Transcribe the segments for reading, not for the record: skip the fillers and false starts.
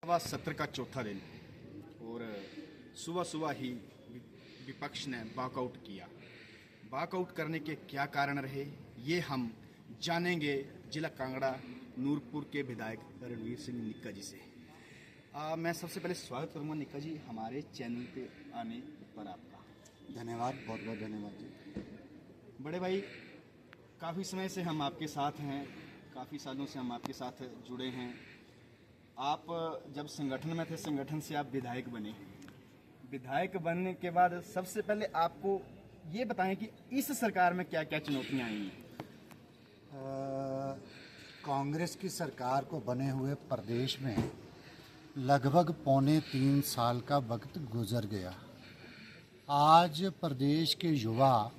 वा सत्र का चौथा दिन और सुबह सुबह ही विपक्ष ने वॉकआउट किया। वॉकआउट करने के क्या कारण रहे ये हम जानेंगे जिला कांगड़ा नूरपुर के विधायक रणवीर सिंह निक्का जी से। मैं सबसे पहले स्वागत करूंगा निक्का जी हमारे चैनल पे आने पर आपका। धन्यवाद, बहुत बहुत धन्यवाद जी। बड़े भाई, काफ़ी समय से हम आपके साथ हैं, काफ़ी सालों से हम आपके साथ जुड़े हैं। आप जब संगठन में थे, संगठन से आप विधायक बने। विधायक बनने के बाद सबसे पहले आपको ये बताएं कि इस सरकार में क्या क्या चुनौतियां आई हैं। कांग्रेस की सरकार को बने हुए प्रदेश में लगभग 3.25 साल का वक्त गुजर गया। आज प्रदेश के युवा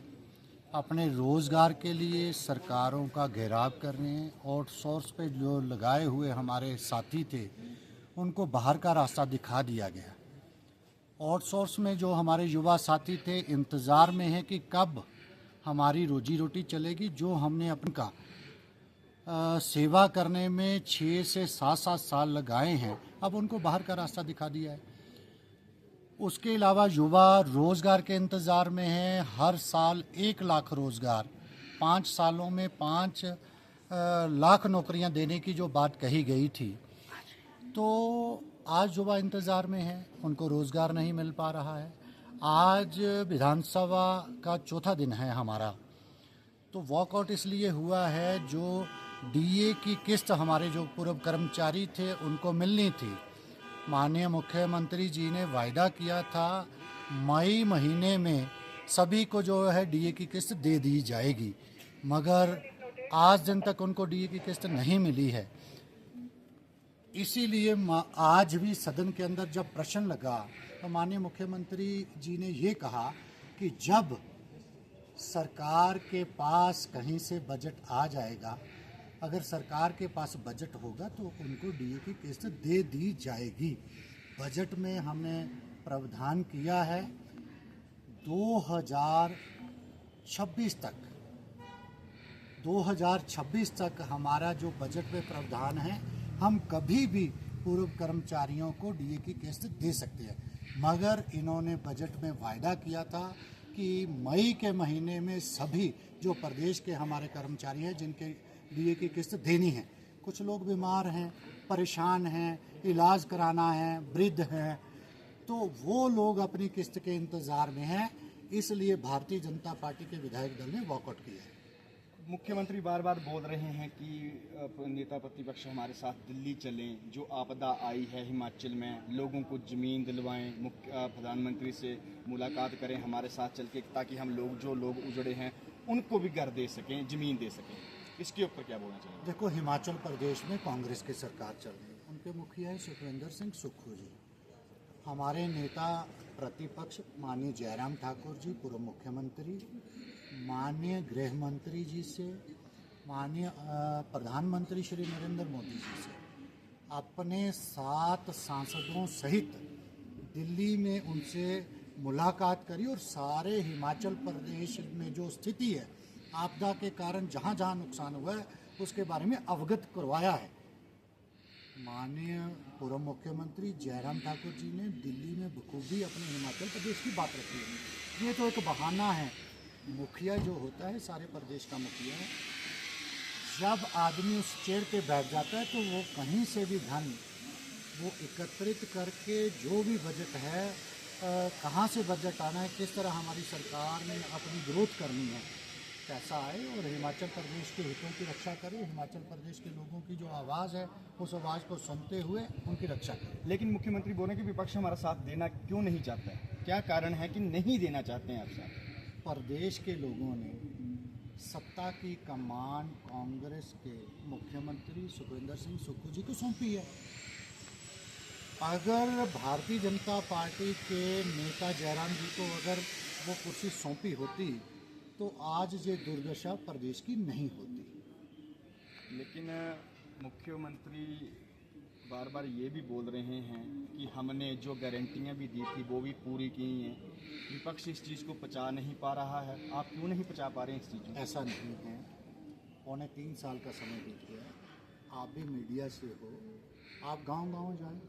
अपने रोज़गार के लिए सरकारों का घेराव करने और सोर्स पे जो लगाए हुए हमारे साथी थे उनको बाहर का रास्ता दिखा दिया गया। आउटसोर्स में जो हमारे युवा साथी थे इंतज़ार में है कि कब हमारी रोजी रोटी चलेगी। जो हमने अपना सेवा करने में 6 से 7 साल लगाए हैं, अब उनको बाहर का रास्ता दिखा दिया है। उसके अलावा युवा रोज़गार के इंतज़ार में है। हर साल 1 लाख रोज़गार, 5 सालों में 5 लाख नौकरियां देने की जो बात कही गई थी, तो आज युवा इंतज़ार में है, उनको रोज़गार नहीं मिल पा रहा है। आज विधानसभा का चौथा दिन है हमारा, तो वॉकआउट इसलिए हुआ है जो डीए की किस्त हमारे जो पूर्व कर्मचारी थे उनको मिलनी थी। माननीय मुख्यमंत्री जी ने वायदा किया था मई महीने में सभी को जो है डीए की किस्त दे दी जाएगी, मगर आज दिन तक उनको डीए की किस्त नहीं मिली है। इसीलिए आज भी सदन के अंदर जब प्रश्न लगा तो माननीय मुख्यमंत्री जी ने ये कहा कि जब सरकार के पास कहीं से बजट आ जाएगा, अगर सरकार के पास बजट होगा तो उनको डीए की किस्त दे दी जाएगी। बजट में हमने प्रावधान किया है 2026 तक हमारा जो बजट में प्रावधान है, हम कभी भी पूर्व कर्मचारियों को डीए की किस्त दे सकते हैं। मगर इन्होंने बजट में वायदा किया था कि मई के महीने में सभी जो प्रदेश के हमारे कर्मचारी हैं जिनके डीए की किस्त देनी है, कुछ लोग बीमार हैं, परेशान हैं, इलाज कराना है, वृद्ध हैं, तो वो लोग अपनी किस्त के इंतज़ार में हैं। इसलिए भारतीय जनता पार्टी के विधायक दल ने वॉकआउट किया है। मुख्यमंत्री बार बार बोल रहे हैं कि नेता प्रतिपक्ष हमारे साथ दिल्ली चलें, जो आपदा आई है हिमाचल में, लोगों को ज़मीन दिलवाएं, प्रधानमंत्री से मुलाकात करें हमारे साथ चल के, ताकि हम लोग जो लोग उजड़े हैं उनको भी घर दे सकें, ज़मीन दे सकें। इसके ऊपर क्या बोलना चाहिए? देखो, हिमाचल प्रदेश में कांग्रेस की सरकार चल रही है, उनके मुखिया है सुखविंदर सिंह सुक्खू जी। हमारे नेता प्रतिपक्ष माननीय जयराम ठाकुर जी, पूर्व मुख्यमंत्री, माननीय गृह मंत्री जी से, माननीय प्रधानमंत्री श्री नरेंद्र मोदी जी से अपने 7 सांसदों सहित दिल्ली में उनसे मुलाकात करी और सारे हिमाचल प्रदेश में जो स्थिति है, आपदा के कारण जहाँ जहाँ नुकसान हुआ है उसके बारे में अवगत करवाया है। माननीय पूर्व मुख्यमंत्री जयराम ठाकुर जी ने दिल्ली में बखूबी अपने हिमाचल प्रदेश की बात रखी है। ये तो एक बहाना है। मुखिया जो होता है सारे प्रदेश का मुखिया है, जब आदमी उस चेयर पे बैठ जाता है तो वो कहीं से भी धन वो एकत्रित करके जो भी बजट है, कहाँ से बजट आना है, किस तरह हमारी सरकार ने अपनी ग्रोथ करनी है, कैसा आए और हिमाचल प्रदेश के हितों की रक्षा करे, हिमाचल प्रदेश के लोगों की जो आवाज़ है उस आवाज़ को सुनते हुए उनकी रक्षा करे। लेकिन मुख्यमंत्री बोल रहे हैं कि विपक्ष हमारा साथ देना क्यों नहीं चाहता है? क्या कारण है कि नहीं देना चाहते हैं आप साथ? प्रदेश के लोगों ने सत्ता की कमान कांग्रेस के मुख्यमंत्री सुखविंदर सिंह सुक्खू जी को सौंपी है। अगर भारतीय जनता पार्टी के नेता जयराम जी को अगर वो कुर्सी सौंपी होती तो आज ये दुर्दशा प्रदेश की नहीं होती। लेकिन मुख्यमंत्री बार बार ये भी बोल रहे हैं कि हमने जो गारंटियां भी दी थी वो भी पूरी की हैं। विपक्ष इस चीज़ को पचा नहीं पा रहा है। आप क्यों नहीं पचा पा रहे हैं इस चीज़ को? ऐसा नहीं है। 3.25 साल का समय बीत गया। आप भी मीडिया से हो, आप गांव-गांव जाएं,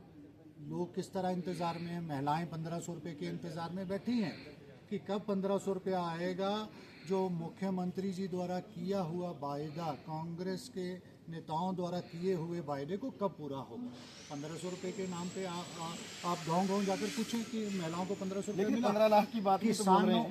लोग किस तरह इंतज़ार में हैं। महिलाएं 1500 रुपये के इंतज़ार में बैठी हैं कि कब 1500 रुपया आएगा। जो मुख्यमंत्री जी द्वारा किया हुआ वायदा, कांग्रेस के नेताओं द्वारा किए हुए वायदे को कब पूरा होगा। 1500 रुपये के नाम पे आप गांव-गांव जाकर पूछें कि महिलाओं को 1500 रुपये मिला। 15 लाख की बात किसानों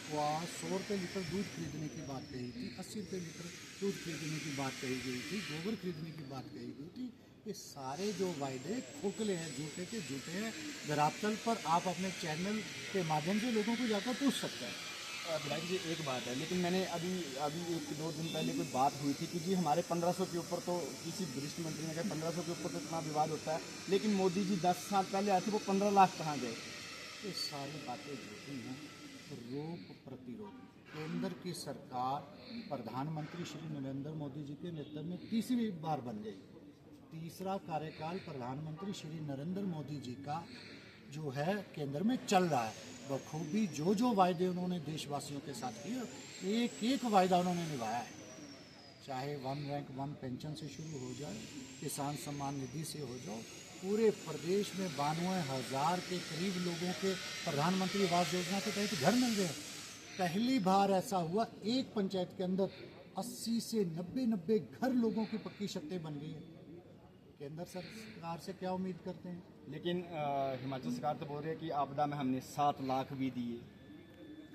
को 100 रुपये लीटर दूध खरीदने की बात कही थी, 80 रुपये लीटर दूध खरीदने की बात कही गई थी, गोबर खरीदने की बात कही गई थी। ये सारे जो वायदे खोखले हैं, झूठे के झूठे हैं। धरातल पर आप अपने चैनल के माध्यम से लोगों को जाकर पूछ सकते हैं। विधायक जी एक बात है, लेकिन मैंने अभी 1-2 दिन पहले कोई बात हुई थी कि जी हमारे 1500 के ऊपर, तो किसी वरिष्ठ मंत्री ने कहा 1500 के ऊपर तो इतना विवाद होता है, लेकिन मोदी जी 10 साल पहले आए थे, वो 15 लाख कहाँ गए। ये सारी बातें झूठी हैं। रोग प्रतिरोध केंद्र की सरकार प्रधानमंत्री श्री नरेंद्र मोदी जी के नेतृत्व में तीसरी बार बन गई। तीसरा कार्यकाल प्रधानमंत्री श्री नरेंद्र मोदी जी का जो है केंद्र में चल रहा है। बखूबी जो वायदे उन्होंने देशवासियों के साथ किए, एक एक वायदा उन्होंने निभाया है। चाहे 1 रैंक 1 पेंशन से शुरू हो जाए, किसान सम्मान निधि से हो जाओ, पूरे प्रदेश में 92,000 के करीब लोगों के प्रधानमंत्री आवास योजना के तहत घर मिल गए। पहली बार ऐसा हुआ एक पंचायत के अंदर 80 से 90 घर लोगों की पक्की छतें बन गई है। केंद्र सरकार से क्या उम्मीद करते हैं। लेकिन हिमाचल सरकार तो बोल रही है कि आपदा में हमने 7 लाख भी दिए,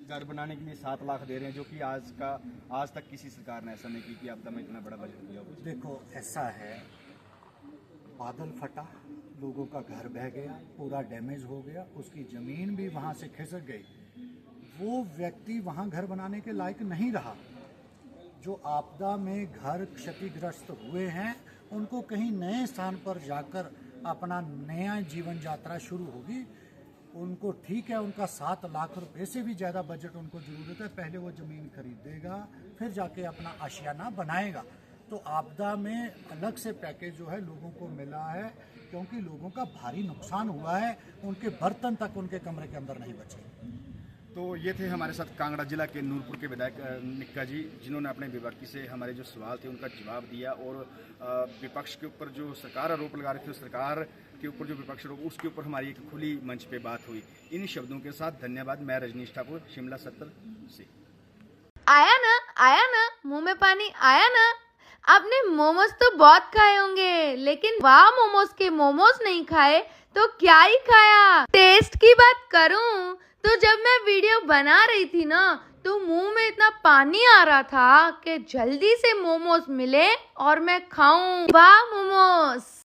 घर बनाने के लिए 7 लाख दे रहे हैं, जो कि आज तक किसी सरकार ने ऐसा नहीं की कि आपदा में इतना बड़ा बजट दिया हो। देखो ऐसा है, बादल फटा, लोगों का घर बह गया, पूरा डैमेज हो गया, उसकी ज़मीन भी वहाँ से खिसक गई। वो व्यक्ति वहाँ घर बनाने के लायक नहीं रहा। जो आपदा में घर क्षतिग्रस्त हुए हैं उनको कहीं नए स्थान पर जाकर अपना नया जीवन यात्रा शुरू होगी। उनको ठीक है, उनका 7 लाख रुपए से भी ज़्यादा बजट उनको ज़रूरत है। पहले वो ज़मीन खरीदेगा, फिर जाके अपना आशियाना बनाएगा। तो आपदा में अलग से पैकेज जो है लोगों को मिला है, क्योंकि लोगों का भारी नुकसान हुआ है। उनके बर्तन तक उनके कमरे के अंदर नहीं बचे। तो ये थे हमारे साथ कांगड़ा जिला के नूरपुर के विधायक निक्का जी, जिन्होंने अपने विपक्ष से हमारे जो सवाल थे उनका जवाब दिया, और विपक्ष के ऊपर जो सरकार आरोप लगा रही थी, सरकार के ऊपर जो विपक्ष आरोप, उसके ऊपर हमारी एक खुली मंच पे बात हुई। इन शब्दों के साथ धन्यवाद। मैं रजनीश ठाकुर, शिमला 70 से। आया ना मुंह में पानी आया ना। आपने मोमोज तो बहुत खाए होंगे, लेकिन वाह मोमोज के मोमोज नहीं खाए तो क्या ही खाया। टेस्ट की बात करूं तो जब मैं वीडियो बना रही थी ना, तो मुंह में इतना पानी आ रहा था कि जल्दी से मोमोज मिले और मैं खाऊं। वाह मोमोज।